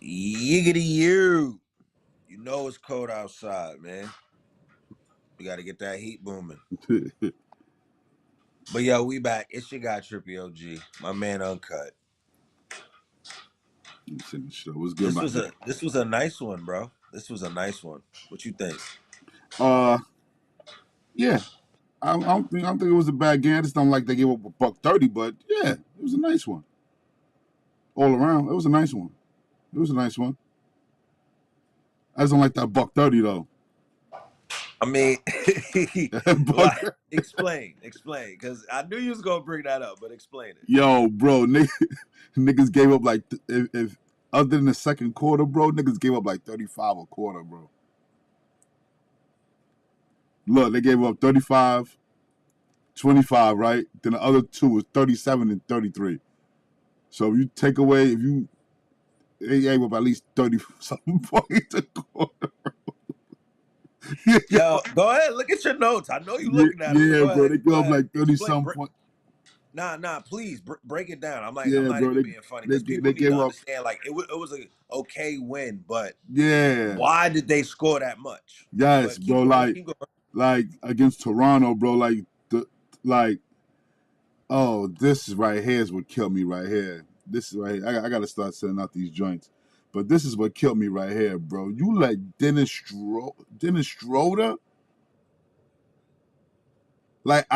Yiggity you. You know it's cold outside, man. We got to get that heat booming. But yo, we back. It's your guy Trippy OG, my man Uncut. What's good, This was a nice one, bro. This was a nice one. What you think? Yeah. I don't think it was a bad game. I just don't like they gave up a $130, but yeah, it was a nice one. All around, it was a nice one. I just don't like that $130 though. I mean, explain, because I knew you was gonna bring that up, but explain it. Yo, bro, niggas gave up like if other than the second quarter, bro, niggas gave up like 35 a quarter, bro. Look, they gave up 35, 25, right? Then the other two was 37 and 33. So if you take away, they gave up at least 30-something points a quarter, bro. Yo, go ahead, look at your notes. I know you looking at them. Yeah, bro, they gave up like 30-something points. Nah, please break it down. I'm not even being funny because people need to understand. Like it was a okay win, but yeah, why did they score that much? Yes, bro. Like against Toronto, bro. Oh, this is right here is what killed me right here. This is right here. I gotta start sending out these joints, but this is what killed me right here, bro. You let Dennis Schroeder. Like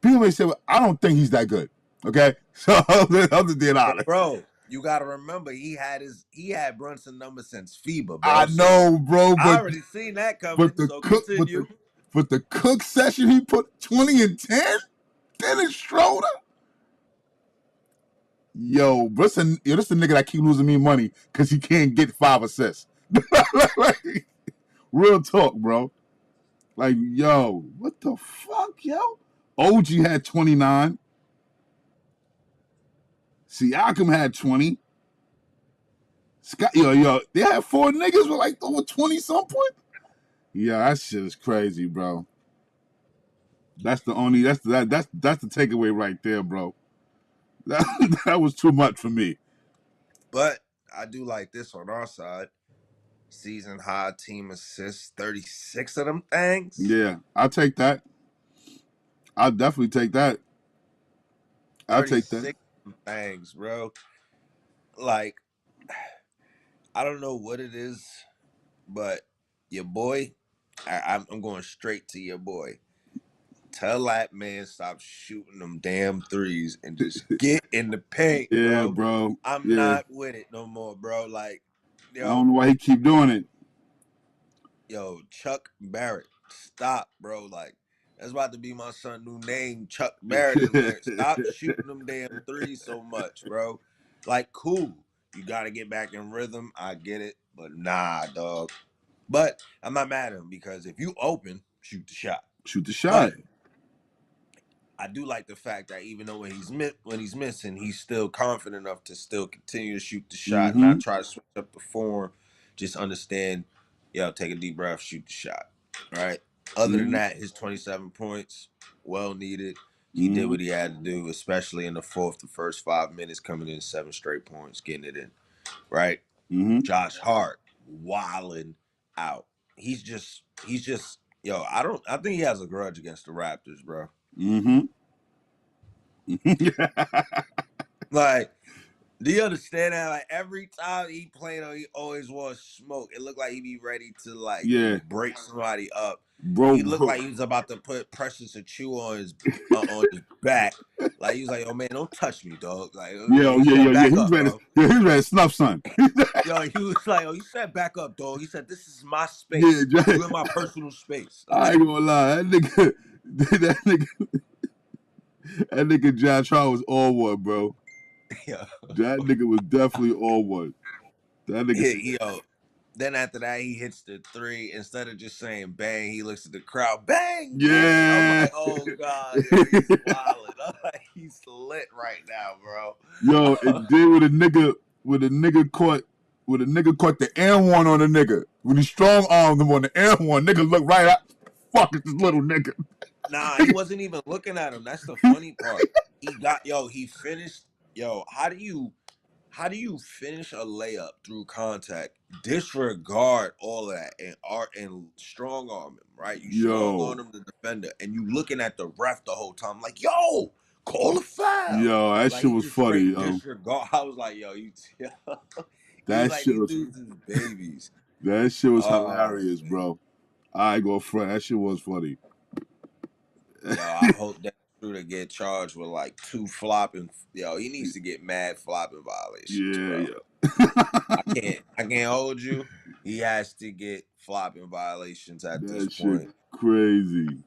people may say, well, I don't think he's that good. Okay, so other than honest, bro, you gotta remember he had Brunson number since FIBA, bro. I know, bro. But I already seen that coming. But the Cook session, he put 20 and 10. Dennis Schroeder. Yo, this the nigga that keep losing me money because he can't get 5 assists. Like, real talk, bro. Like, yo, what the fuck, yo? OG had 29. Siakam had 20. Scott, yo, they had 4 niggas with like over 20 some point. Yeah, that shit is crazy, bro. That's the takeaway right there, bro. That was too much for me. But I do like this on our side. Season high team assists, 36 of them things. Yeah, I'll take that. I'll definitely take that. I'll take that. Things, bro. Like, I don't know what it is, but your boy, I'm going straight to your boy. Tell that man stop shooting them damn threes and just get in the paint, yeah, bro. I'm not with it no more, bro. Like, yo, I don't know why he keep doing it. Yo, Chuck Barrett, stop, bro. Like, that's about to be my son's new name, Chuck Barrett. Stop shooting them damn threes so much, bro. Like, cool. You got to get back in rhythm. I get it. But nah, dog. But I'm not mad at him because if you open, shoot the shot. Shoot the shot. But I do like the fact that even though when he's missing, he's still confident enough to still continue to shoot the shot, not try to switch up the form. Just understand, take a deep breath, shoot the shot. Right? Other than that, his 27 points, well needed. He did what he had to do, especially in the first 5 minutes, coming in 7 straight points, getting it in. Right? Josh Hart, wilding out. He's just, I think he has a grudge against the Raptors, bro. Like, do you understand that? Like, every time he played, he always wants smoke. It looked like he'd be ready to break somebody up. Bro, he looked like he was about to put Precious Achiuwa on his back. Like, he was like, "Oh man, don't touch me, dog." Like, He's ready to snuff, son. Yo, he was like, "Oh, you said back up, dog." He said, "This is my space. Yeah, you're in my personal space." I ain't gonna lie, that nigga Josh Hart was all one, bro. Yeah. That nigga was definitely all one. That nigga. Then after that, he hits the 3. Instead of just saying bang, he looks at the crowd, bang. Yeah. I'm like, oh god, he's wilding. I'm like, he's lit right now, bro. Yo, and then with a nigga caught the air one on the nigga. When he strong armed him on the air one, nigga look right at. Fuck this little nigga. Nah, he wasn't even looking at him. That's the funny part. He finished. How do you How do you finish a layup through contact, disregard all of that, and strong arm him, right? You strong arm Yo, him, the defender, and you looking at the ref the whole time, like, yo, call a foul. yo, that Like shit he was just funny, straight yo. disregard. I was like, yo, you, he was That like, shit these was dudes is babies. that shit was Oh hilarious, man. bro. I go front. That shit was funny. Yo, I hope that Schroeder get charged with like 2 flopping. Yo, he needs to get mad flopping violations, Yeah, bro. yeah. I can't hold you. He has to get flopping violations at this That shit point crazy.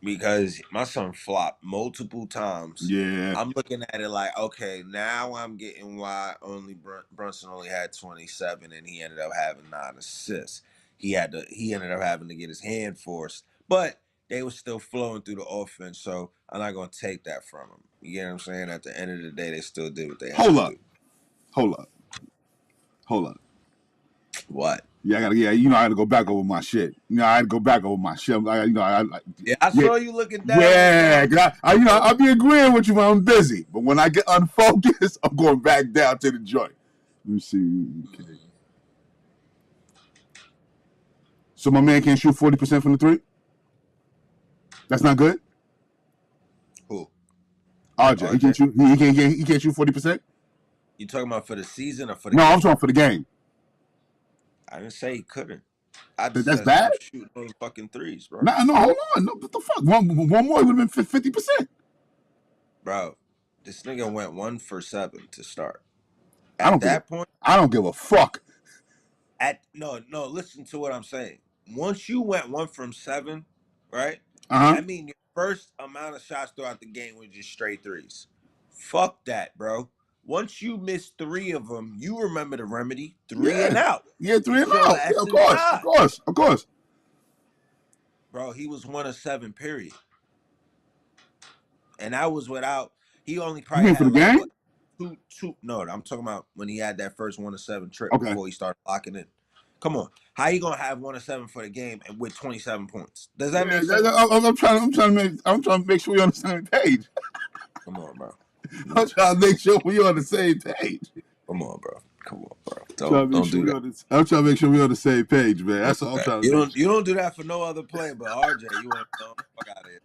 because my son flopped multiple times. Yeah. I'm looking at it like, okay, now I'm getting why Brunson only had 27 and he ended up having 9 assists. He ended up having to get his hand forced, but they were still flowing through the offense. So I'm not gonna take that from him. You get what I'm saying? At the end of the day, they still did what they had Hold to up. do. Hold up. Hold up. What? Yeah, I gotta. Yeah, you know, I had to go back over my shit. You know, I had to go back over my shit. Yeah, I Yeah, saw you looking down the yeah. down. 'Cause you know, I'll be agreeing with you when I'm busy, but when I get unfocused, I'm going back down to the joint. Let me see. Okay. So my man can't shoot 40% from the three. That's not good. Who? RJ, he RJ? can't shoot. He can't shoot 40%. You talking about for the season or for the No, I'm game? talking for the game. I didn't say he couldn't. I just That's said bad. stop shooting those fucking threes, bro. No, hold on. No, what the fuck? One more, it would have been 50%. Bro, this nigga went 1 for 7 to start. I At don't give a. that point, I don't give a fuck. no, listen to what I'm saying. Once you went 1 from 7, right? Uh huh. That means your first amount of shots throughout the game was just straight threes. Fuck that, bro. Once you miss 3 of them, you remember the remedy: 3 Yeah, and out. yeah, three It's and your out. Yeah, last of course, of shot, course, of course. bro. He was 1 of 7, period. And that was without. He only You probably mean for had the like what game? two. No, I'm talking about when he had that first 1 of 7 trip Okay. before he started locking in. Come on, how you gonna have 1 of 7 for the game and with 27 points? Does that Yeah, make sense? I'm trying to make sure we're on the same page. Come on, bro. Come I'm on, trying to make sure we're on the same page. come on, bro. Come on, bro. Trying to make Don't sure do we're that. on this. I'm trying to make sure we're on the same page, man. Don't That's do all I'm that. trying to You make don't sure. you don't do that for no other player but RJ. You want to fuck out of here.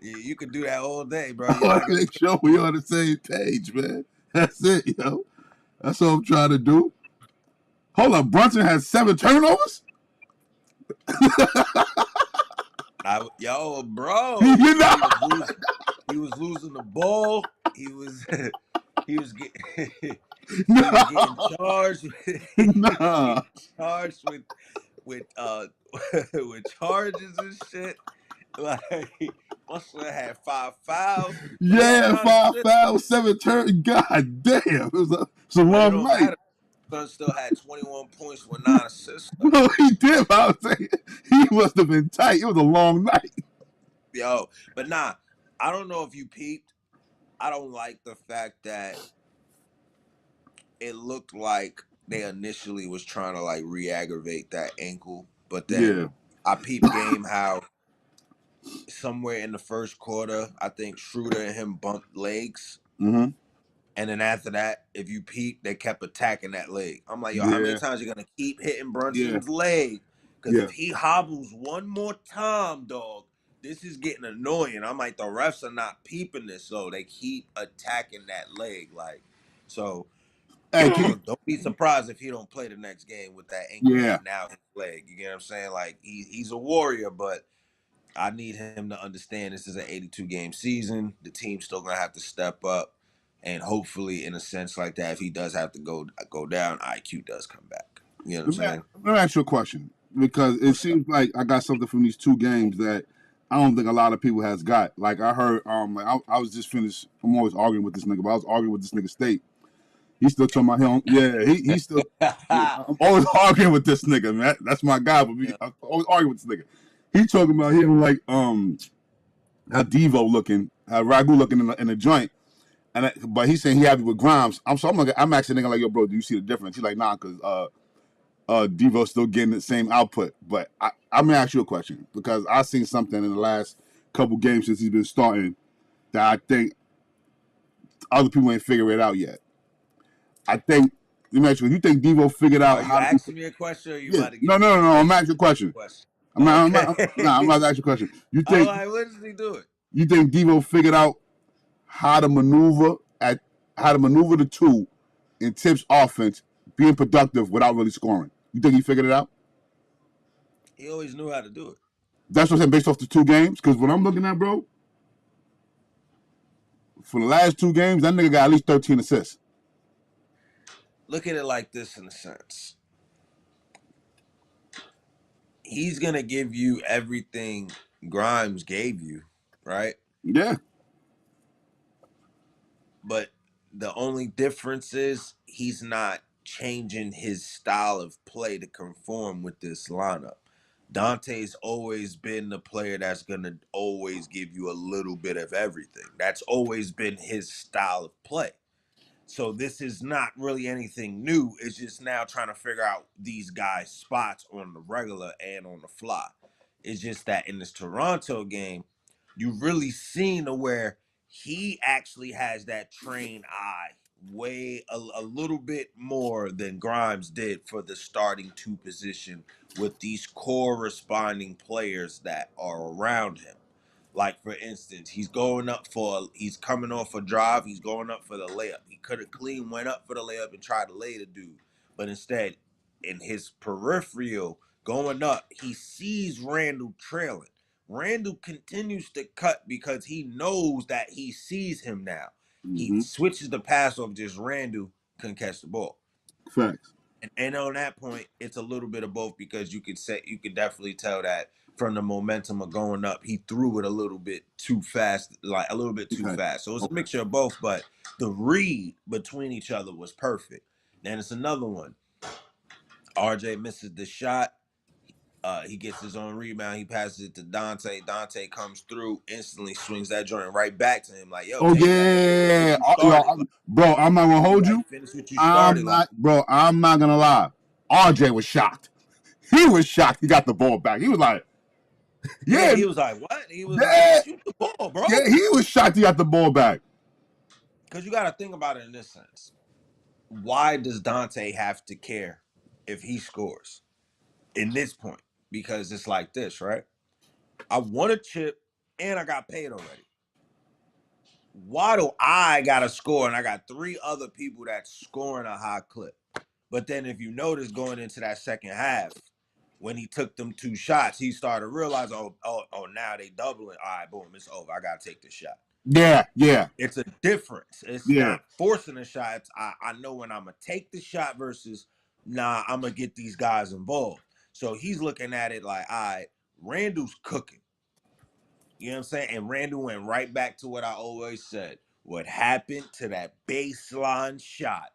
You can do that all day, bro. I You're want not to gonna. make sure we're on the same page, man. That's it, yo. That's all I'm trying to do. Hold up, Brunson has 7 turnovers. Yo, bro, You know? he was losing. He was losing the ball. He was he was getting he was getting No, charged. He was no. getting charged with with charges and shit. Like my son had 5 fouls, but it don't Yeah, matter. 5 fouls, 7 turns. God damn, it's a But it long don't night. matter. Son still had 21 points with 9 assists. Though. No, he did. But I was saying he must have been tight. It was a long night. Yo, but nah, I don't know if you peeped. I don't like the fact that it looked like they initially was trying to like re-aggravate that ankle, but Yeah. then I peeped game how somewhere in the first quarter, I think Schroeder and him bumped legs. Mm-hmm. And then after that, if you peep, they kept attacking that leg. I'm like, yo, how many Yeah. times you gonna keep hitting Yeah. Brunson's leg? Because Yeah. if he hobbles one more time, dog, this is getting annoying. I'm like, the refs are not peeping this, so they keep attacking that leg. Like, so Hey, don't be surprised if he don't play the next game with that ankle yeah. and now his leg. You get what I'm saying? Like he's a warrior, but I need him to understand this is an 82 game season. The team's still gonna have to step up, and hopefully, in a sense like that, if he does have to go down, IQ does come back. You know what I'm saying? Let me ask you a question because it What's up? seems like I got something from these 2 games that I don't think a lot of people has got. Like I heard, like I was just finished. I'm always arguing with this nigga, but I was arguing with this nigga State. He's still talking about him. Yeah, he still. Yeah, I'm always arguing with this nigga, man. That's my guy. But Yeah. I'm always arguing with this nigga. He talking about him like how Devo looking, how Ragu looking in the joint. But he's saying he happy with Grimes. I'm actually thinking like, yo, bro, do you see the difference? He's like, nah, because Devo's still getting the same output. But I'm gonna ask you a question because I seen something in the last couple games since he's been starting that I think other people ain't figure it out yet. I think. Let me ask you. You think Devo figured out Are you how to be? asking me a question or are you Yeah. about to No, give me no, a no, no. I'm definitive asking a question. question? I'm not. Okay. I'm about to ask you a question. All right, what does he do it? You think Devo figured out how to maneuver the two in Tip's offense, being productive without really scoring? You think he figured it out? He always knew how to do it. That's what I'm saying based off the two games. Because what I'm looking at, bro, for the last two games, that nigga got at least 13 assists. Look at it like this in a sense. He's going to give you everything Grimes gave you, right? Yeah. But the only difference is he's not changing his style of play to conform with this lineup. Dante's always been the player that's going to always give you a little bit of everything. That's always been his style of play. So this is not really anything new. It's just now trying to figure out these guys' spots on the regular and on the fly. It's just that in this Toronto game, you really seen to where he actually has that trained eye way a little bit more than Grimes did for the starting two position with these corresponding players that are around him. Like for instance, he's coming off a drive, he's going up for the layup. He could have clean went up for the layup and tried to lay the dude. But instead, in his peripheral going up, he sees Randall trailing. Randall continues to cut because he knows that he sees him now. He Mm-hmm. switches the pass off, just Randall can catch the ball. Facts. And on that point, it's a little bit of both because you could definitely tell that from the momentum of going up, he threw it a little bit too fast, like a little bit too Okay. fast. So it's a Okay. mixture of both, but the read between each other was perfect. Then it's another one. RJ misses the shot. He gets his own rebound. He passes it to Dante. Dante comes through, instantly swings that joint right back to him. Like, yo, Oh take that. Finish yeah, what you started. Like, bro. I'm not gonna he hold like you. finish what you started. Like, I'm not gonna lie. RJ was shocked. He was shocked. He got the ball back. He was like, yeah, yeah, he was like, what? He was like, yeah, shoot the ball, bro. yeah. He was shocked. He got the ball back. Because you got to think about it in this sense. Why does Dante have to care if he scores in this point? Because it's like this, right? I won a chip and I got paid already. Why do I got to score and I got three other people that's scoring a high clip? But then if you notice going into that second half, when he took them two shots, he started to realize, now they doubling. All right, boom, it's over. I got to take this shot. Yeah, yeah, It's a difference. It's yeah. not forcing a shot. I know when I'm gonna take the shot versus I'm gonna get these guys involved. So he's looking at it like, all right, Randall's cooking. You know what I'm saying? And Randall went right back to what I always said. What happened to that baseline shot?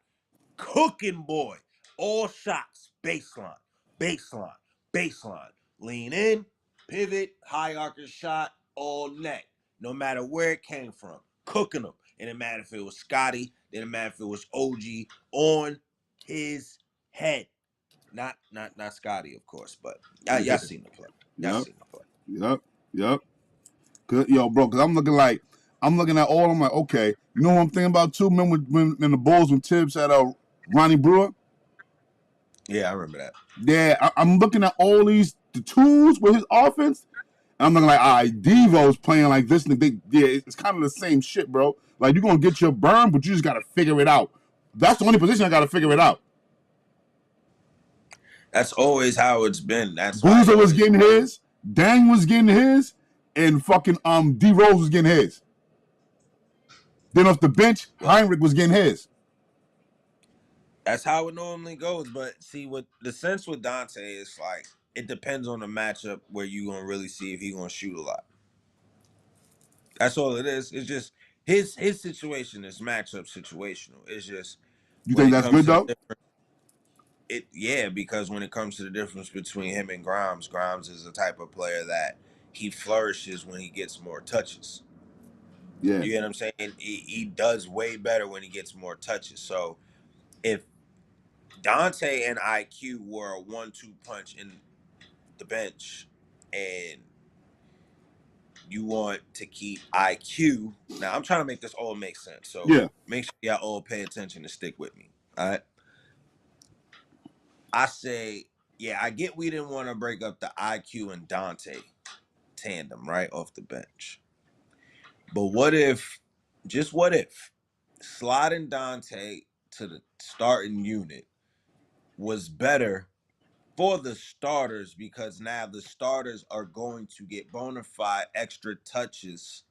Cooking boy. All shots, baseline, baseline, baseline. Lean in, pivot, high arcing shot, all net. No matter where it came from. Cooking them. It didn't matter if it was Scotty, it didn't matter if it was OG on his head. Not Scotty, of course, but y'all seen the play. Y'all Yep, seen the play. yep, yep. Yo, bro, because I'm looking at all. I'm like, okay, you know what I'm thinking about too? Remember when in the Bulls when Tibbs had Ronnie Brewer? Yeah, I remember that. Yeah, I'm looking at all the tools with his offense. And I'm looking like, all right, Devo's playing like this. And it's kind of the same shit, bro. Like, you're going to get your burn, but you just got to figure it out. That's the only position I got to figure it out. That's always how it's been. That's why it Boozer was always getting his, Dang was getting his, and fucking D Rose was getting his. Then off the bench, well, Heinrich was getting his. that's how it normally goes. But see, what the sense with Dante is like, it depends on the matchup where you gonna really see if he gonna shoot a lot. That's all it is. It's just his situation is matchup situational. It's just You when think it that's comes good to the though? difference, because when it comes to the difference between him and Grimes, Grimes is the type of player that he flourishes when he gets more touches. Yeah. You get what I'm saying? He does way better when he gets more touches. So if Dante and IQ were a 1-2 punch in the bench, and you want to keep IQ. Now I'm trying to make this all make sense. So Yeah. make sure y'all all pay attention and stick with me. I say, yeah, I get we didn't want to break up the IQ and Dante tandem right off the bench. But what if, just what if, sliding Dante to the starting unit was better for the starters because now the starters are going to get bona fide extra touches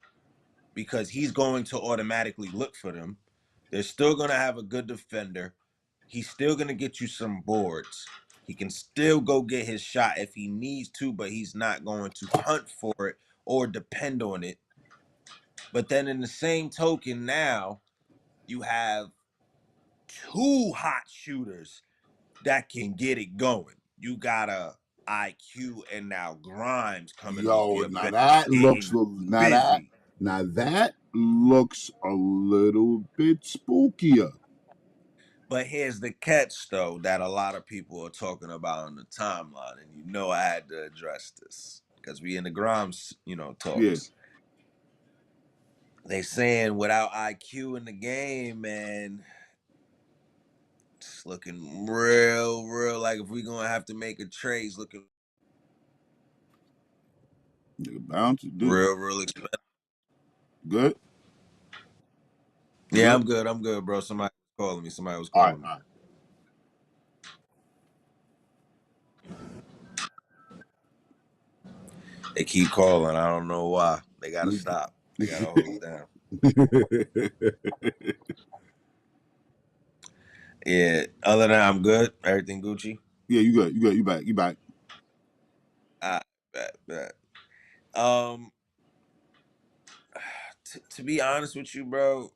because he's going to automatically look for them. They're still going to have a good defender. He's still going to get you some boards. He can still go get his shot if he needs to, but he's not going to hunt for it or depend on it. But then in the same token, now you have two hot shooters that can get it going. You got a IQ and now Grimes coming off Yo, your now bench that looks getting busy. now that looks a little bit spookier. But here's the catch, though, that a lot of people are talking about on the timeline, and you know I had to address this because we in the Grimes, Yeah. talks. They saying without IQ in the game, man, it's looking real like if we gonna have to make a trade, it's looking Nigga bounce, dude. real expensive. Good? You Yeah, good? I'm good, bro. Somebody was calling me. Somebody was All right, calling me. all right. They keep calling. I don't know why. They gotta stop. They gotta hold it down. Yeah. Other than that, I'm good. Everything Gucci. Yeah, you good. You good. You back. You back. I bet. Um, to be honest with you, bro,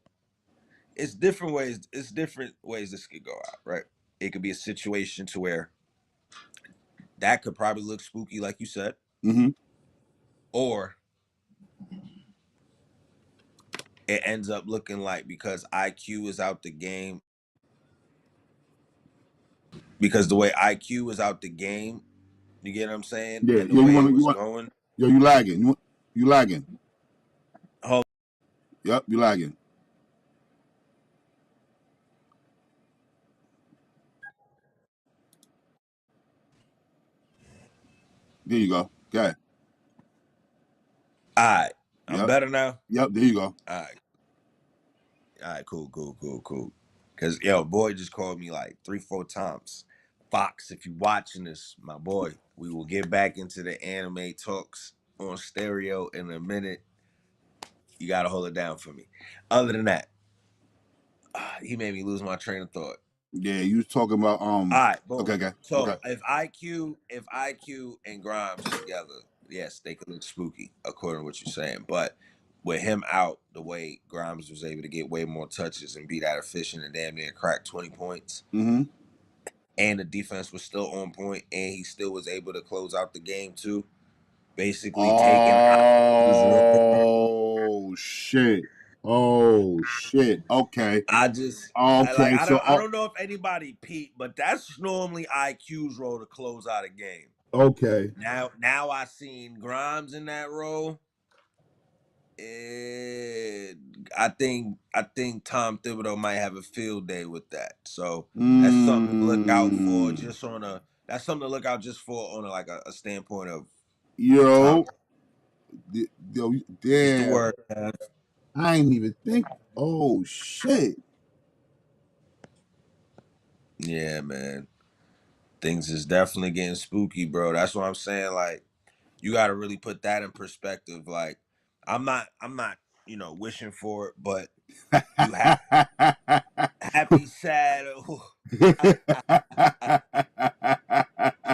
it's different ways. It's different ways this could go out, right? It could be a situation to where that could probably look spooky, like you said, Mm-hmm. or it ends up looking like because IQ is out the game, because the way IQ is out the game, you get what I'm saying, Yeah, and the yeah, way it was going. yo, you lagging. You lagging. Hold, Yep, you lagging. There you go. Okay. all right, I'm Yep. better now. Yep, there you go. All right, cool. Cause yo, boy just called me like 3-4 times. Fox, if you watching this, my boy, we will get back into the anime talks on stereo in a minute. You gotta hold it down for me. Other than that, he made me lose my train of thought. Yeah, you was talking about All right, okay, boom. okay, okay. So if IQ and Grimes together, yes, they could look spooky, according to what you're saying. But with him out, the way Grimes was able to get way more touches and be that efficient and damn near crack 20 points, Mm-hmm. and the defense was still on point, and he still was able to close out the game too. Basically taking IQ's role. Oh shit. Oh shit. Okay. Okay. I So don't know if anybody peeped, but that's normally IQ's role to close out a game. okay. Now I seen Grimes in that role. And I think Tom Thibodeau might have a field day with that. So that's something to look out for. Mm, Just on a That's something to look out just for on a standpoint of Tom. yo, yo, What's the damn. word? I ain't even think. Oh shit. Yeah, man. Things is definitely getting spooky, bro. That's what I'm saying. Like, you got to really put that in perspective. Like, I'm not, wishing for it, but you have happy, sad. You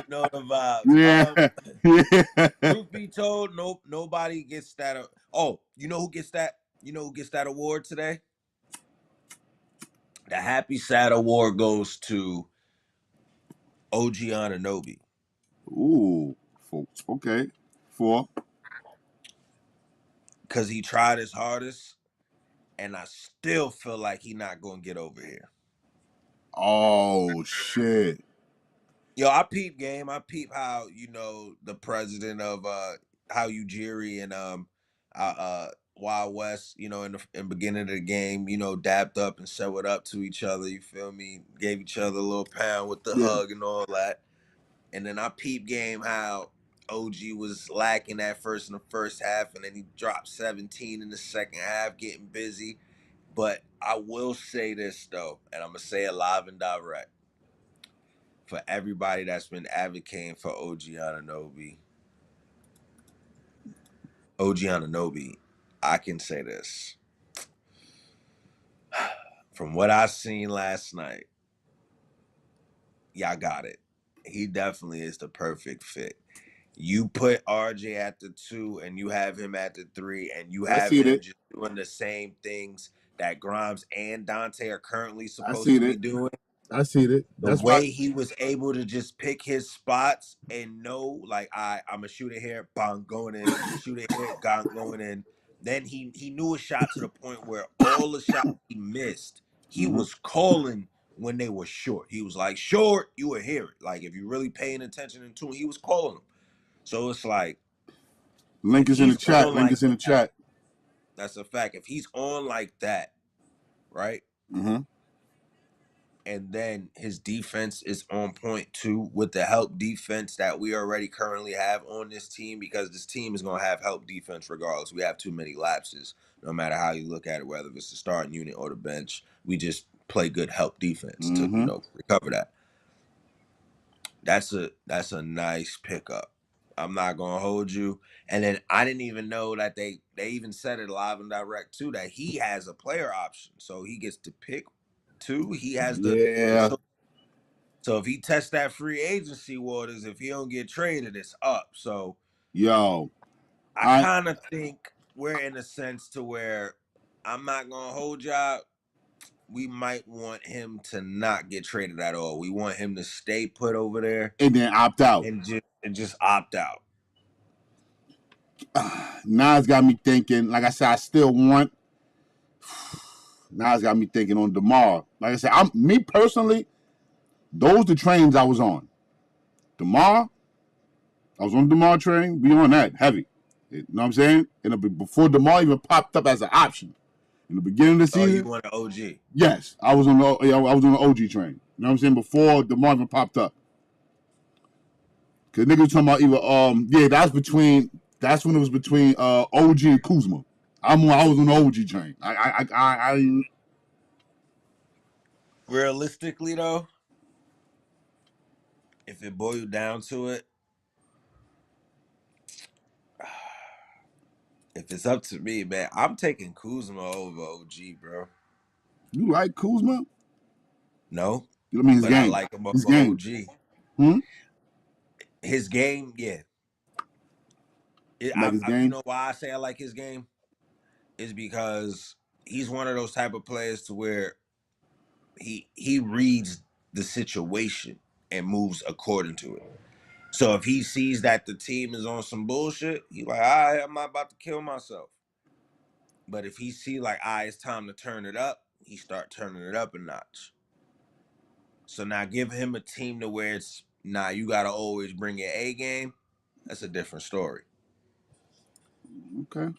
know the vibes. yeah. Yeah. Truth be told, nobody gets that. Oh, you know who gets that? You know who gets that award today? The happy, sad award goes to OG Ananobi Ooh. Okay. Four. because he tried his hardest, and I still feel like he not gonna get over here. Oh shit. Yo, I peep game. I peep how the president of how Ujiri and Wild West, in the beginning of the game, dapped up and said what up to each other. You feel me? Gave each other a little pound with the hug and all that. And then I peep game how OG was lacking at first in the first half, and then he dropped 17 in the second half, getting busy. But I will say this though, and I'm gonna say it live and direct for everybody that's been advocating for OG Anunoby, I can say this. From what I seen last night, y'all got it. He definitely is the perfect fit. You put RJ at the 2 and you have him at the 3, and you I have see him it. just doing the same things that Grimes and Dante are currently I supposed see to be it. doing. I see it. The That's why. way he was able to just pick his spots and know, like, I'm gonna shoot it here, bang, going in, shoot it here, gone, going in. Then he knew a shot to the point where all the shots he missed, he was calling when they were short. He was like, short, you would hear it. Like, if you're really paying attention and tuning, he was calling them. So it's like, Link if is in the he's chat. on Link like is in the that, chat. that's a fact. If he's on like that, right? Mm-hmm. And then his defense is on point too, with the help defense that we already currently have on this team, because this team is going to have help defense regardless. We have too many lapses, no matter how you look at it, whether it's the starting unit or the bench. We just play good help defense to recover that. That's a nice pickup. I'm not gonna hold you. And then I didn't even know that they even said it live and direct too, that he has a player option, so he gets to pick two. He has the Yeah. so if he tests that free agency waters, if he don't get traded, it's up. So Yo. I kind of think we're in a sense to where I'm not gonna hold y'all. We might want him to not get traded at all. We want him to stay put over there And then opt out. and just opt out. Now it's got me thinking. Like I said, I still want. Now it's got me thinking on DeMar. Like I said, me personally. Those the trains I was on. DeMar, I was on the DeMar train. We on that heavy. You know what I'm saying? And before DeMar even popped up as an option in the beginning of the Oh, you season. want an OG? Yes, I was on the OG train. You know what I'm saying? Before DeMar even popped up. Cause niggas talking about either that's when it was between OG and Kuzma. I was on the OG train. I Realistically though, if it boiled down to it, if it's up to me, man, I'm taking Kuzma over OG, bro. You like Kuzma? No, I mean his but I game. like him His over game. OG. Hmm? His game, yeah. Like his You game? know why I say I like his game is because he's one of those type of players to where he reads the situation and moves according to it. So if he sees that the team is on some bullshit, he like, all right, I'm not about to kill myself. But if he see like, all right, it's time to turn it up, he start turning it up a notch. So now give him a team to where it's, nah, you got to always bring your A game. That's a different story. Okay.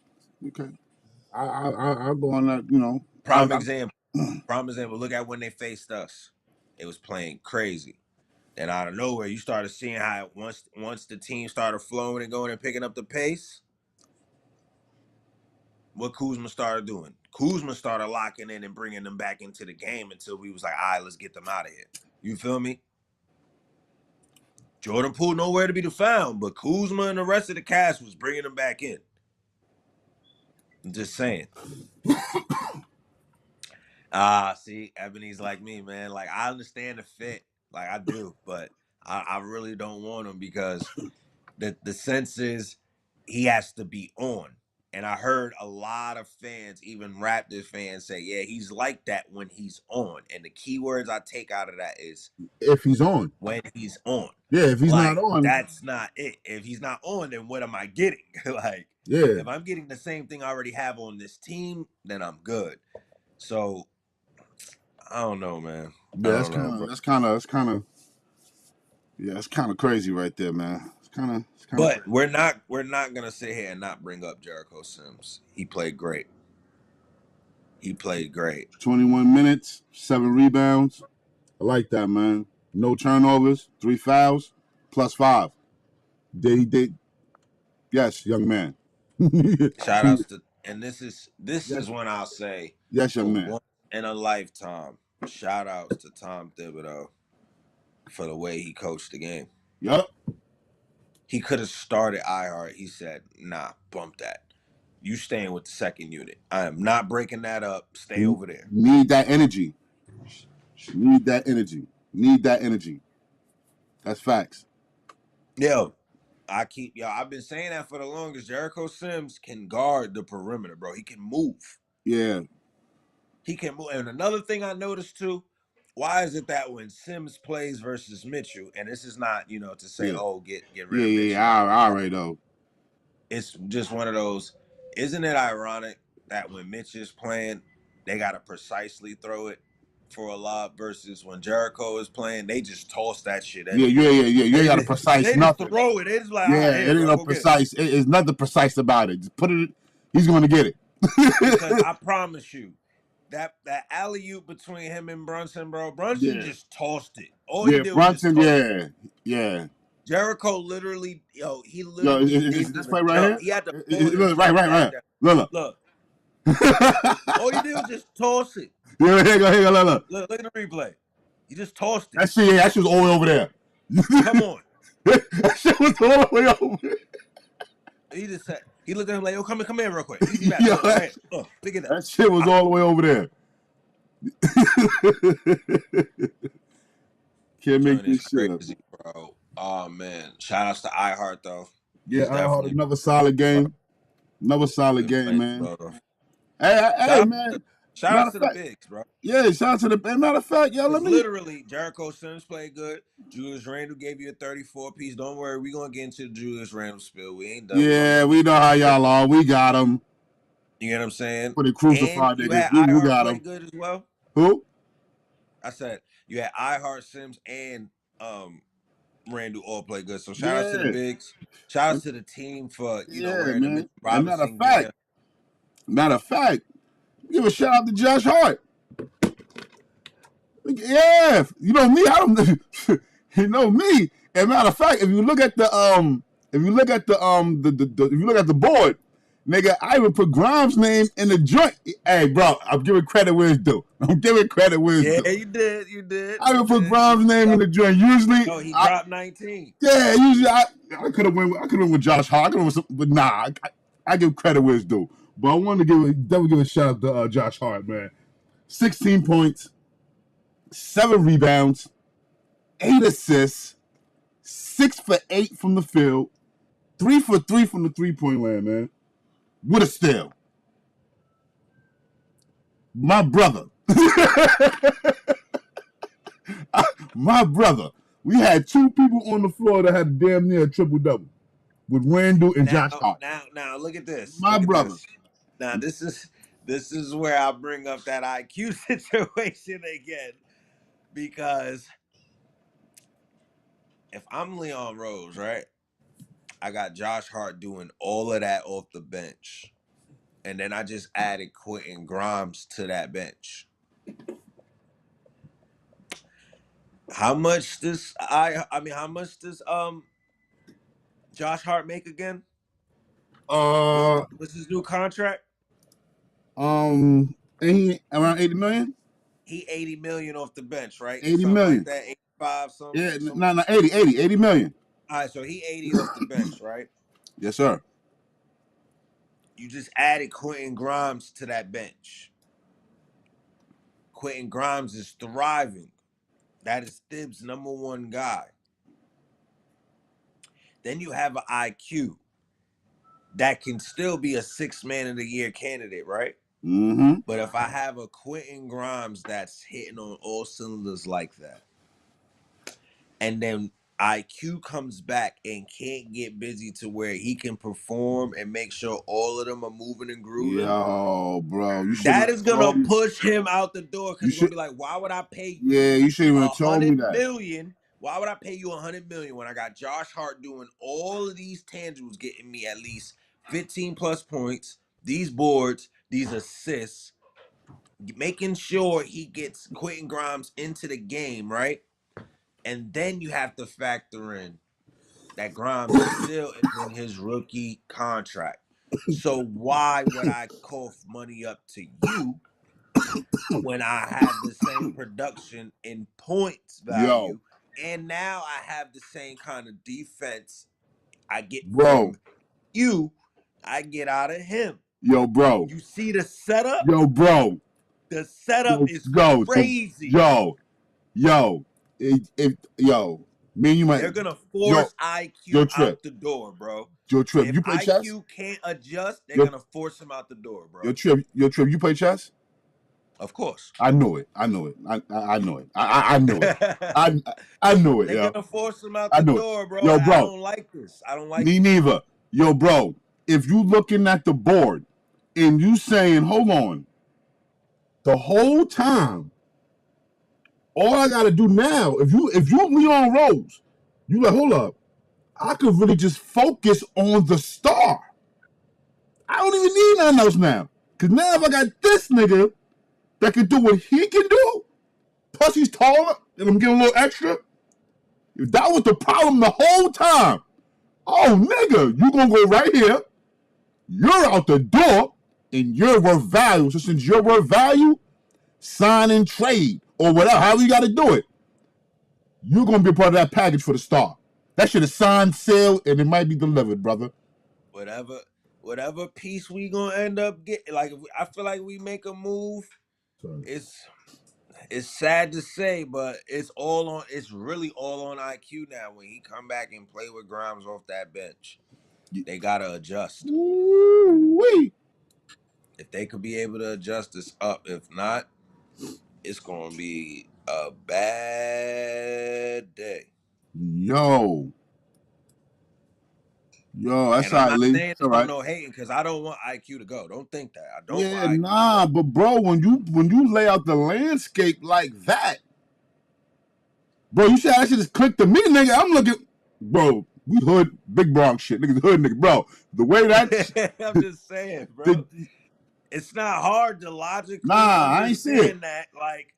I'll go on that, you know. Prime example. Look at when they faced us. It was playing crazy. And out of nowhere, you started seeing how once the team started flowing and going and picking up the pace, what Kuzma started doing. Kuzma started locking in and bringing them back into the game until we was like, all right, let's get them out of here. You feel me? Jordan Poole nowhere to be found, but Kuzma and the rest of the cast was bringing them back in. I'm just saying. See, Ebony's like me, man. Like, I understand the fit. Like, I do, but I really don't want him because the sense is he has to be on. And I heard a lot of fans, even Raptors fans, say, yeah, he's like that when he's on. And the key words I take out of that is if he's on. when he's on. Yeah, if he's not Like, on. that's not it. If he's not on, then what am I getting? Like, Yeah. if I'm getting the same thing I already have on this team, then I'm good. So I don't know, man. Yeah, that's kind of yeah, it's kind of crazy right there, man. It's kind of. But we're not gonna sit here and not bring up Jericho Sims. He played great. 21 minutes, 7 rebounds. I like that, man. No turnovers, 3 fouls, +5. Did yes, young man. Shout outs to, and this is Yes, when I'll say, yes, for young man. once in a lifetime, shout outs to Tom Thibodeau for the way he coached the game. Yup. He could have started iHeart. He said, nah, bump that. You staying with the second unit. I am not breaking that up. Stay over there. Need that energy. Need that energy. Need that energy. That's facts. Yo, I've been saying that for the longest. Jericho Sims can guard the perimeter, bro. He can move. Yeah. He can move. And another thing I noticed too, why is it that when Sims plays versus Mitchell, and this is not, to say, Yeah. oh, get rid of Yeah, Mitchell. I already know. It's just one of those, isn't it ironic that when Mitch is playing, they gotta precisely throw it for a lob versus when Jericho is playing, they just toss that shit anyway. Yeah. You ain't got a precise They nothing. just throw it. It's like, Yeah, here, it ain't bro, no precise. It's nothing precise about it. Just put it. He's going to get it. Because I promise you, that alley-oop between him and Brunson, bro, Brunson just tossed it. All he did Brunson. was just toss it. Yeah. Jericho literally, he literally didn't is this even play right jump. here? He had to pull himself Right. Look. All you did was just toss it. Yeah, here you go, look. Look at the replay. You just tossed it. That shit was all the way over there. Come on. That shit was all the way over there. He just said, he looked at him like, yo, come here real quick. Easy back. Pick it up. That shit was all the way over there. Can't make this shit crazy, bro. Oh, man. Shout outs to iHeart, though. Yeah, iHeart, another solid game. Another solid game, man. Bro. Hey, man. Shout out to the bigs, bro. Yeah, shout out to the. Matter of fact, literally, Jericho Sims played good. Julius Randle gave you a 34 piece. Don't worry, we're gonna get into the Julius Randle spill. We ain't done. Yeah, we know how y'all are. We got him. You get what I'm saying? For the crucified niggas, we got him. Good as well. Who? I said you had iHeart, Sims, and Randle all play good. So shout out to the bigs. Shout out to the team for wearing the Mitchell Robinson gear. Matter of fact, give a shout out to Josh Hart. Yeah, you know me. I don't. You know me. And matter of fact, if you look at the board, nigga, I even put Grimes' name in the joint. Hey, bro, I'm giving credit where it's due. Yeah, you did. I even put Grimes' name in the joint. Usually, he dropped 19. Yeah, usually I could have went with Josh Hart. But nah, I give credit where it's due. But I wanted to definitely give a shout out to Josh Hart, man. 16 points, 7 rebounds, 8 assists, 6 for 8 from the field, 3 for 3 from the 3-point land, man. With a steal. My brother. My brother. We had 2 people on the floor that had damn near a triple-double with Randle and Josh Hart. Now look at this. My brother. Now this is where I bring up that IQ situation again, because if I'm Leon Rose, right, I got Josh Hart doing all of that off the bench, and then I just added Quentin Grimes to that bench. How much does Josh Hart make again? What's his new contract? Ain't he around 80 million? He 80 million off the bench, right? 80 million. Like that, 85 something. Yeah, no, 80 million. All right, so he 80 off the bench, right? Yes, sir. You just added Quentin Grimes to that bench. Quentin Grimes is thriving. That is Thibs' #1 guy. Then you have an IQ that can still be a 6th man of the year candidate, right? Mm-hmm. But if I have a Quentin Grimes that's hitting on all cylinders like that, and then IQ comes back and can't get busy to where he can perform and make sure all of them are moving and grooving. Yo, bro, that is gonna push him out the door, because he's gonna be like, why would I pay you should even told me that $100 million Why would I pay you $100 million when I got Josh Hart doing all of these tangibles, getting me at least 15 plus points, these boards, these assists, making sure he gets Quentin Grimes into the game, right? And then you have to factor in that Grimes still is in his rookie contract. So why would I cough money up to you when I have the same production in points Yo, value, and now I have the same kind of defense I get bro. from you, I get out of him. Yo, bro. You see the setup? Yo, bro. The setup Yo, is yo, crazy. yo. Yo, me and you might. They're gonna Yo, force yo, IQ Trip. out the door, bro. Yo, Trip. If You play chess? IQ can't adjust, they're Yo, gonna force him out the door, yo, bro. Trip. Yo, Trip. You play chess? Of course. I knew it. I knew it. I knew it. I knew it. I I knew it, They're yo. gonna force him out I the knew it. door, bro. Yo, And I bro. don't like this. I don't like Me this. neither. Yo, bro. If you looking at the board and you saying, hold on, the whole time, all I gotta do now, if you Leon Rose, you like, hold up, I could really just focus on the star. I don't even need nothing else now. Cause now if I got this nigga that can do what he can do, plus he's taller, and I'm getting a little extra. If that was the problem the whole time, oh nigga, you gonna go right here, you're out the door, and you're worth value. So since you're worth value, sign and trade or whatever, however you gotta do it. You're gonna be a part of that package for the star. That shit is signed, sealed, and it might be delivered, brother. Whatever piece we gonna end up getting, like I feel like we make a move. Sorry. It's sad to say, but it's really all on IQ now. When he come back and play with Grimes off that bench, they gotta adjust. Woo-wee. If they could be able to adjust this up, if not, it's gonna be a bad day. Yo, that's And all I'm right, not Lee. saying It's this all on right. no hating because I don't want IQ to go. Don't think that. I don't want Yeah, IQ to nah, go. but bro, when you lay out the landscape like that, bro, you see how that shit just clicked to me, nigga. I'm looking, bro. We hood, big Bronx shit, niggas hood, nigga, bro. The way that, I'm just saying, bro. the, It's not hard to logically nah, I ain't see it. understand that. Like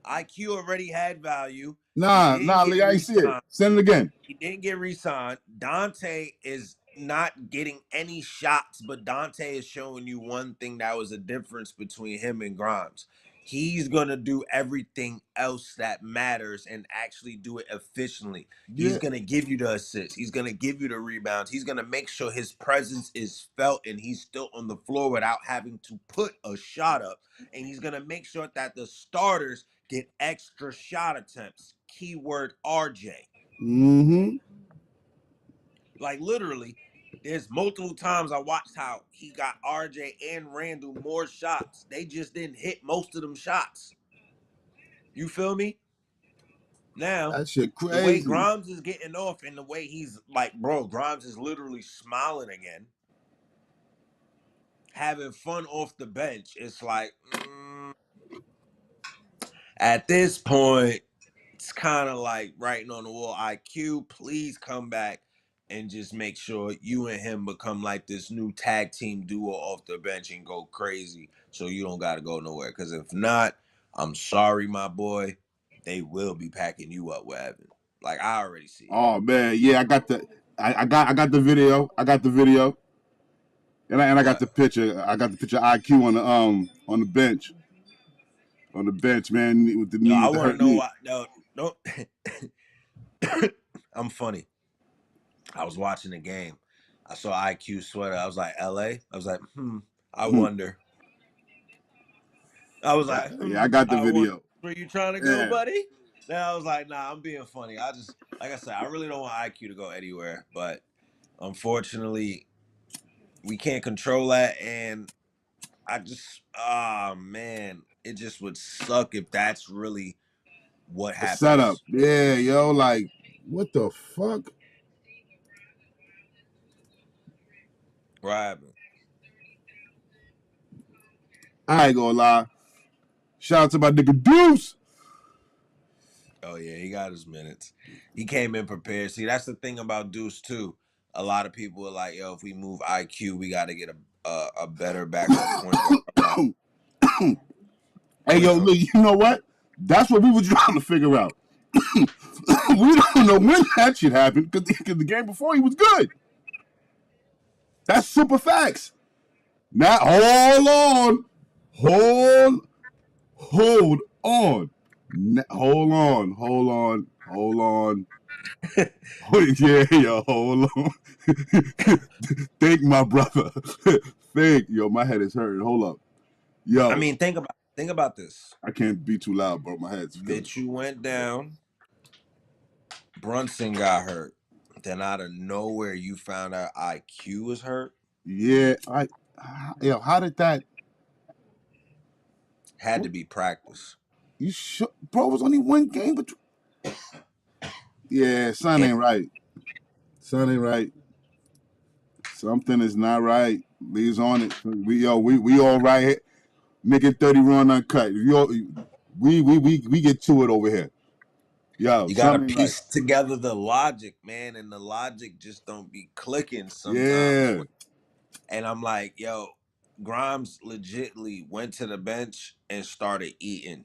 IQ already had value. He didn't Nah, get Lee, I ain't see it. re-signed. Send it again. He didn't get re-signed. Dante is not getting any shots, but Dante is showing you one thing that was a difference between him and Grimes. He's gonna do everything else that matters and actually do it efficiently. He's Yeah. gonna give you the assists. He's gonna give you the rebounds. He's gonna make sure his presence is felt and he's still on the floor without having to put a shot up. And he's gonna make sure that the starters get extra shot attempts. Keyword RJ. Mm-hmm. Like literally, there's multiple times I watched how he got RJ and Randall more shots. They just didn't hit most of them shots. You feel me? Now, That shit the way crazy. Grimes is getting off and the way he's like, bro, Grimes is literally smiling again, having fun off the bench. It's like, at this point, it's kind of like writing on the wall. IQ, please come back and just make sure you and him become like this new tag team duo off the bench and go crazy so you don't got to go nowhere. Because if not, I'm sorry, my boy, they will be packing you up with Evan. Like, I already see it. Oh man, yeah, I got the video. I got the video. And I got What? the picture. I got the picture of IQ on the bench. On the bench, man, with the Yo, knee, I with the want to hurt know knee. why. No, no. I'm funny. I was watching the game. I saw IQ sweater. I was like, LA? I was like, I wonder. I was like, Yeah, I got the I wonder video. where you trying to go, Yeah, buddy? Then I was like, nah, I'm being funny. I just, like I said, I really don't want IQ to go anywhere, but unfortunately, we can't control that. And I just, man, it just would suck if that's really what the setup. happens. Yeah, yo, like what the fuck? Right. I ain't gonna lie. Shout out to my nigga Deuce. Oh yeah, he got his minutes. He came in prepared. See, that's the thing about Deuce too. A lot of people are like, "Yo, if we move IQ, we got to get a better backup point guard." I'm like, Hey, go yo, ahead. look, you know what? That's what we were trying to figure out. We don't know when that shit happened because the game before he was good. That's super facts. Now, hold on. Hold on. Hold on. Yeah, yo, hold on. Think, my brother. Think. Yo, my head is hurting. Hold up. I Yo, mean, think about this. I can't be too loud, bro. My head's feeling. Bitch, you went down. Brunson got hurt. Then out of nowhere, you found out IQ was hurt. Yeah, yo, how did that? Had to be practice. You sure, bro? It was only one game, but yeah, son And ain't right. Son ain't right. Something is not right. Lee's on it. We all right here. KnickN30 run uncut. We get to it over here. Yo, you got to something ain't right. piece together the logic, man, and the logic just don't be clicking sometimes. Yeah, And I'm like, yo, Grimes legitly went to the bench and started eating.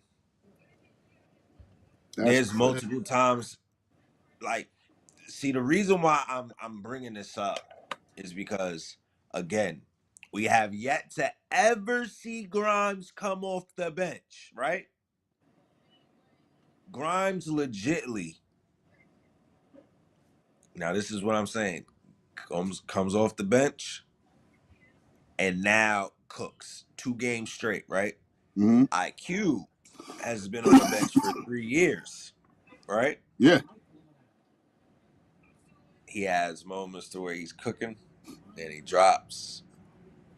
that's There's crazy. multiple times, like, see, the reason why I'm bringing this up is because, again, we have yet to ever see Grimes come off the bench, right? Grimes legitly. Now, this is what I'm saying. Comes off the bench and now cooks 2 games straight, right? Mm-hmm. IQ has been on the bench for 3 years, right? Yeah, He has moments to where he's cooking, then he drops,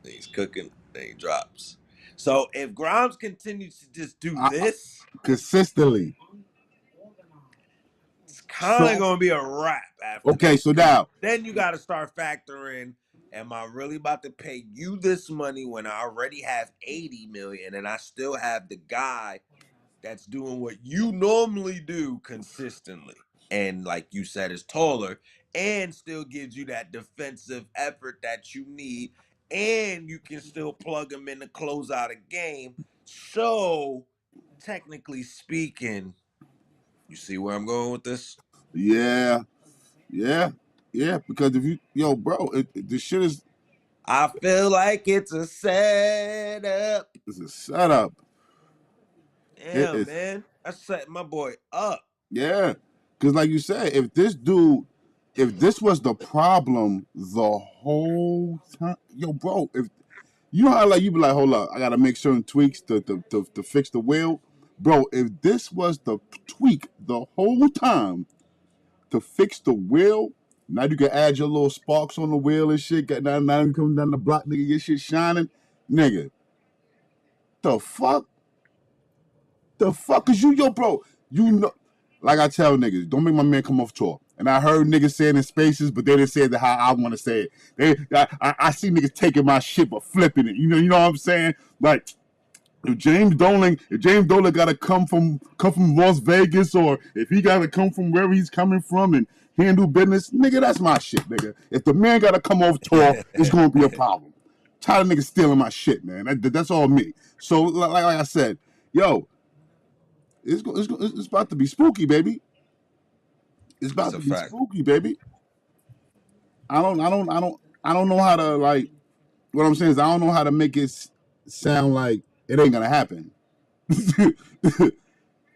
then he's cooking, then he drops. So if Grimes continues to just do this, consistently. it's kind of So going to be a wrap after okay, that. so Because now, then you got to start factoring, am I really about to pay you this money when I already have 80 million and I still have the guy that's doing what you normally do consistently? And like you said, is taller and still gives you that defensive effort that you need. And you can still plug him in to close out a game. So, technically speaking, you see where I'm going with this? yeah, yeah, because if yo, bro, the shit I feel like it's a setup. is a setup. It Damn, is, man. I set my boy up. yeah, because like you said, if this was the problem the whole time, yo, bro, if you know how like you be like, hold up, I gotta make certain tweaks to fix the wheel, bro. If this was the tweak the whole time to fix the wheel, now you can add your little sparks on the wheel and shit. Now you come down the block, nigga, your shit shining, nigga. The fuck, cause yo, bro, you know, like I tell niggas, don't make my man come off tour. And I heard niggas saying in spaces, but they didn't say it how I want to say it. I see niggas taking my shit but flipping it. You know what I'm saying? Like if James Dolan gotta come from Las Vegas, or if he gotta come from wherever he's coming from and handle business, nigga, that's my shit, nigga. If the man gotta come off tour, it's gonna be a problem. Tired of niggas stealing my shit, man. That's all me. So like I said, yo, it's about to be spooky, baby. It's That's about a to be fact. spooky, baby. I don't know how to like. What I'm saying is I don't know how to make it sound like it ain't gonna happen.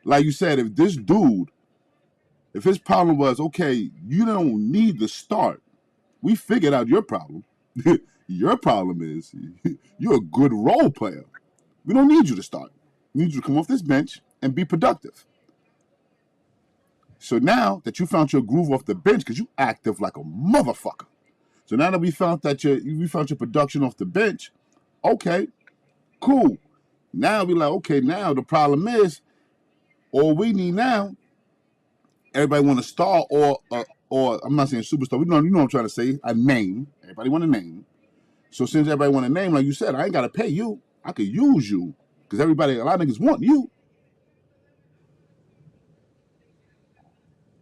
Like you said, if his problem was okay, you don't need to start. We figured out your problem. Your problem is you're a good role player. We don't need you to start. We need you to come off this bench and be productive. So now that you found your groove off the bench, because you active like a motherfucker. So now that we found your production off the bench, okay, cool. Now we like, okay, now the problem is, all we need now, everybody want a star or I'm not saying superstar. You know what I'm trying to say, a name. Everybody want a name. So since everybody want a name, like you said, I ain't gotta pay you. I could use you because a lot of niggas want you.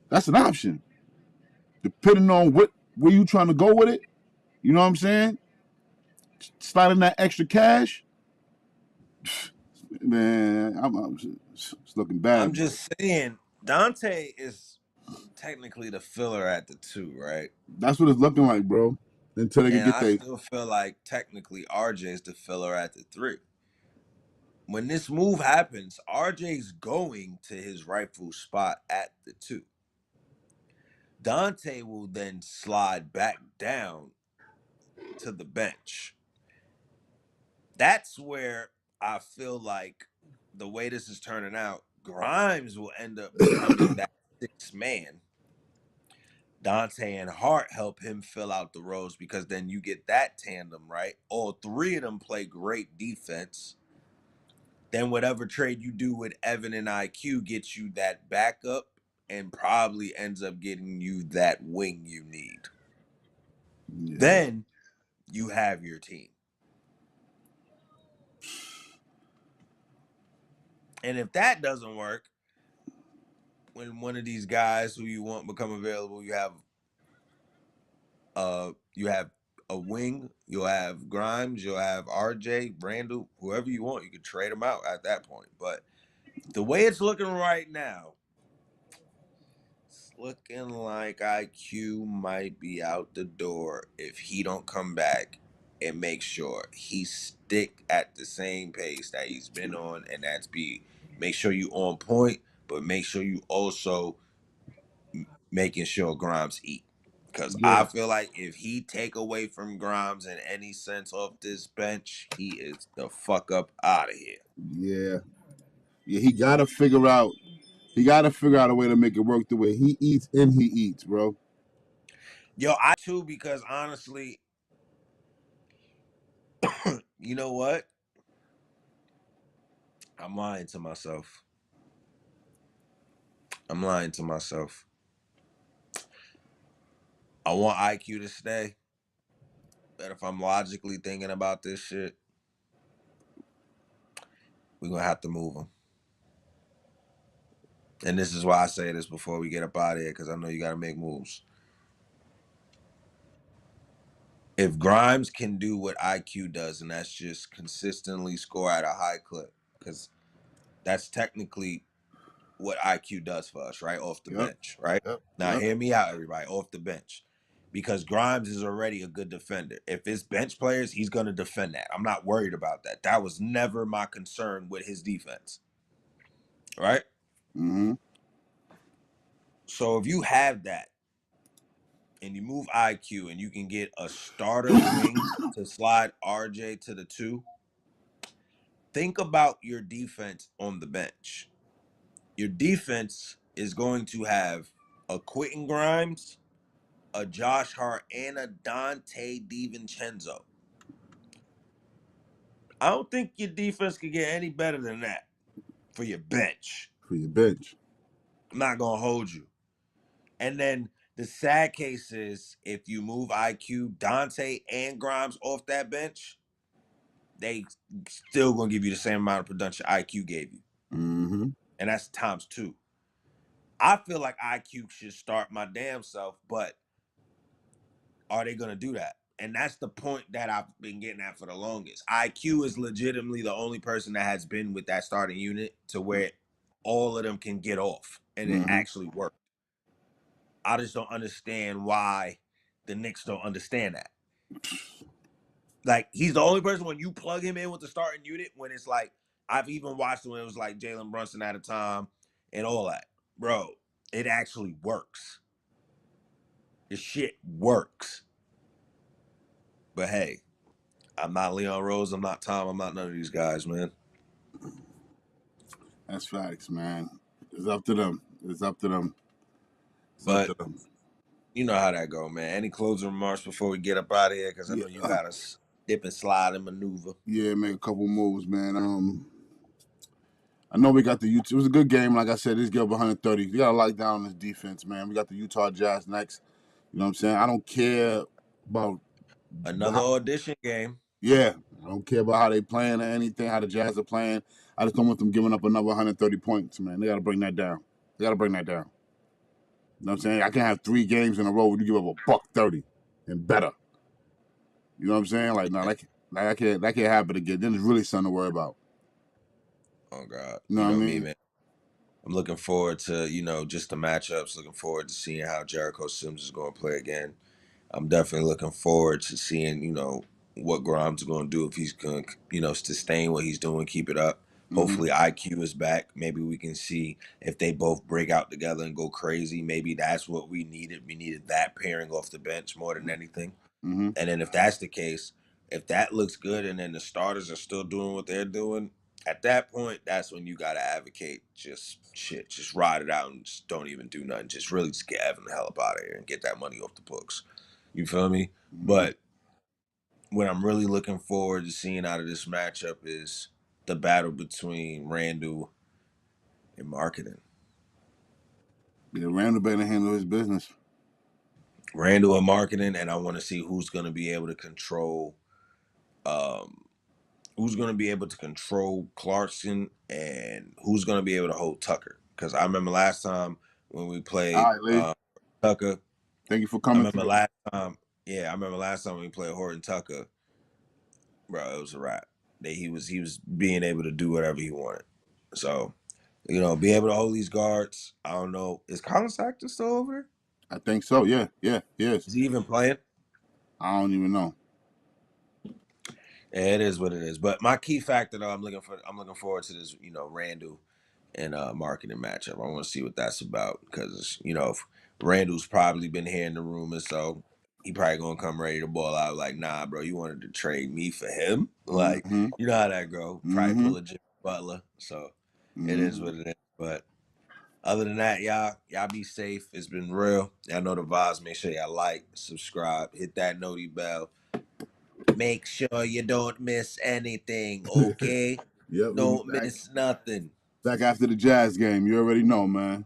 That's an option. Depending on where you trying to go with it, you know what I'm saying? Sliding that extra cash, man, it's looking I'm bad, bro. just saying, Dante is technically the filler at the 2, right? That's what it's looking like, bro. Until they can And get I they. still feel like technically RJ is the filler at the 3. When this move happens, RJ's going to his rightful spot at the 2. Dante will then slide back down to the bench. That's where I feel like the way this is turning out, Grimes will end up becoming that 6th man. Dante and Hart help him fill out the roles because then you get that tandem, right? All 3 of them play great defense. Then whatever trade you do with Evan and IQ gets you that backup and probably ends up getting you that wing you need. Yeah. Then you have your team. And if that doesn't work, when one of these guys who you want become available, you have a wing, you'll have Grimes, you'll have RJ, Randall, whoever you want. You could trade them out at that point. But the way it's looking right now, it's looking like IQ might be out the door if he don't come back and make sure he stick at the same pace that he's been on, and that's make sure you on point, but make sure you also making sure Grimes eat. Because I Yeah. feel like if he take away from Grimes in any sense off this bench, he is the fuck up out of here. Yeah. Yeah. He gotta figure out. He gotta figure out a way to make it work the way he eats and he eats, bro. Yo, I too, because honestly, you know what? I'm lying to myself. I'm lying to myself. I want IQ to stay, but if I'm logically thinking about this shit, we're gonna have to move him. And this is why I say this before we get up out of here, because I know you gotta make moves. If Grimes can do what IQ does, and that's just consistently score at a high clip, because that's technically what IQ does for us, right? Off the Yep. bench, right? Yep. Now, Yep. hear me out, everybody, off the bench. Because Grimes is already a good defender. If it's bench players, he's going to defend that. I'm not worried about that. That was never my concern with his defense, right? Mm-hmm. So if you have that and you move IQ and you can get a starter wing to slide RJ to the 2, think about your defense on the bench. Your defense is going to have a Quentin Grimes, a Josh Hart, and a Dante DiVincenzo. I don't think your defense could get any better than that for your bench. For your bench. I'm not going to hold you. And then the sad case is if you move IQ, Dante, and Grimes off that bench, they still going to give you the same amount of production IQ gave you. Mm-hmm. And that's times 2. I feel like IQ should start my damn self, but are they going to do that? And that's the point that I've been getting at for the longest. IQ is legitimately the only person that has been with that starting unit to where all of them can get off and it Mm-hmm. actually worked. I just don't understand why the Knicks don't understand that. Like, he's the only person when you plug him in with the starting unit, when it's like, I've even watched when it was like Jalen Brunson at a time and all that. Bro, it actually works. The shit works. But hey, I'm not Leon Rose. I'm not Tom. I'm not none of these guys, man. That's facts, man. It's up to them. It's up to them. It's up to But them. you know how that go, man. Any closing remarks before we get up out of here? Because I Yeah. know you got to dip and slide and maneuver. Yeah, make a couple moves, man. I know we got the Utah. It was a good game. Like I said, this give 130. We got to lock down this defense, man. We got the Utah Jazz next. You know what I'm saying? I don't care about. Another audition game. Yeah, I don't care about how they playing or anything. How the Jazz are playing. I just don't want them giving up another 130 points, man. They got to bring that down. They got to bring that down. You know what I'm saying? I can have 3 games in a row where you give up $130 and better. You know what I'm saying? Like, no, that can't happen again. Then it's really something to worry about. Oh God, You know you what I know me, mean? man. I'm looking forward to just the matchups. Looking forward to seeing how Jericho Sims is going to play again. I'm definitely looking forward to seeing what Grimes is going to do if he's going to sustain what he's doing, keep it up. Hopefully IQ is back. Maybe we can see if they both break out together and go crazy. Maybe that's what we needed. We needed that pairing off the bench more than anything. And then if that's the case, if that looks good and then the starters are still doing what they're doing, at that point, that's when you got to advocate just ride it out and just don't even do nothing. Just really just get Evan the hell up out of here and get that money off the books. You feel me? But what I'm really looking forward to seeing out of this matchup is the battle between Randall and Marketing. Yeah, Randall better handle his business. Randall and Marketing, and I want to see who's going to be able to control Clarkson and who's going to be able to hold Tucker. Because I remember last time when we played All right, Lee. Tucker. Thank you for coming through. I remember last time when we played Horton Tucker, bro, it was a wrap. He was being able to do whatever he wanted. So, be able to hold these guards. I don't know. Is Colin Sackton still over there? I think so. Yeah, he is. Is he even playing? I don't even know. Yeah, it is what it is. But my key factor, though, I'm looking forward to this, Randall and Marketing matchup. I want to see what that's about because if Randall's probably been here in the room, and so he probably gonna come ready to ball out. Like, nah, bro, you wanted to trade me for him? Like, you know how that go. Probably pull a Jimmy Butler. So it is what it is. But other than that, y'all be safe. It's been real. Y'all know the vibes. Make sure y'all like, subscribe, hit that noti bell. Make sure you don't miss anything, okay? Yep, Don't miss nothing. Back after the Jazz game. You already know, man.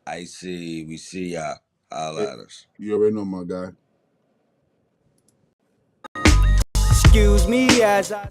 I see. We see y'all. Holla at us. You already know, my guy. Excuse me as I